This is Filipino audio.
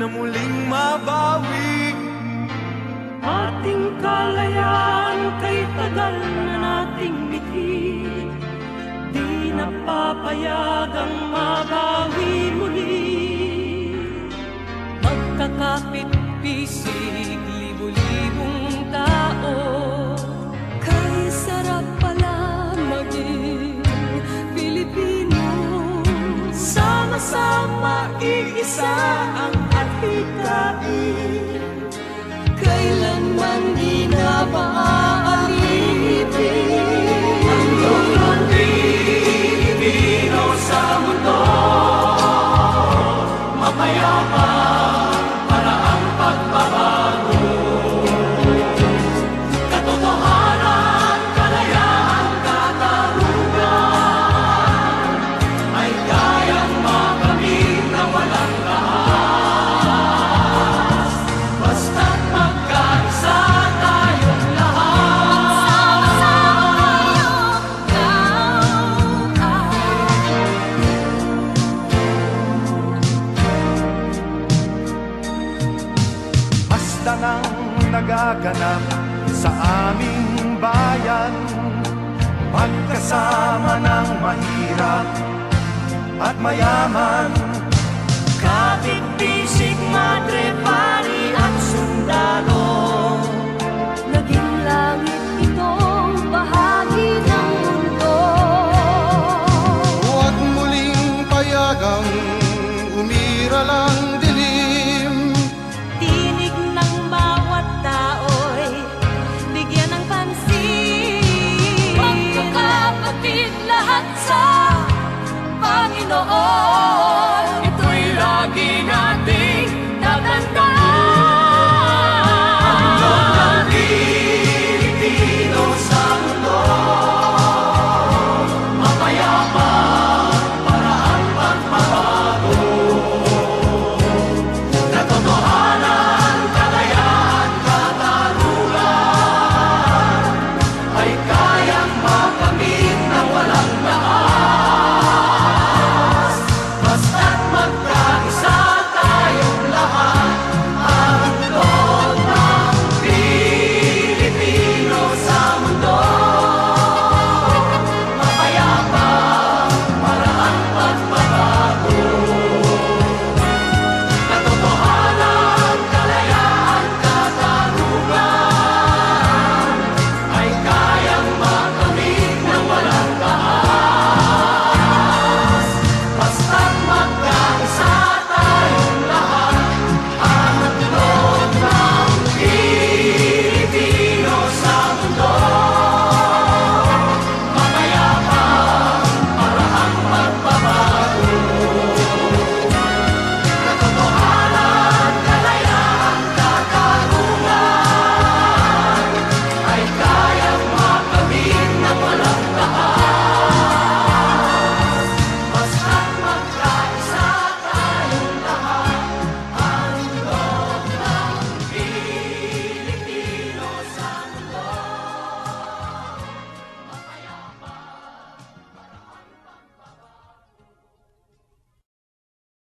na muling mabawi. Ating kalayaan kay tagal na nating bitin, di napapayagang mabawi muli. Magkakapit-pisig, libu-libong tao, kay sarap pala maging Pilipino. Sama-sama iisa ang adhikain, kailanman di na maaalipin. Ang mga Pilipino sa mundo, mapayapa para ang pagbabago. Katotohanan, kalayaan, katarungan ay kayang makamit na walang lahat. Basta't magkaisa tayong lahat. Basta nang nagaganap sa aming bayan, magkasama ng mahirap at mayaman. Kapit-bisig, madre, pari at sundalo, naging langit itong bahagi ng mundo. Huwag muling payagang umira lang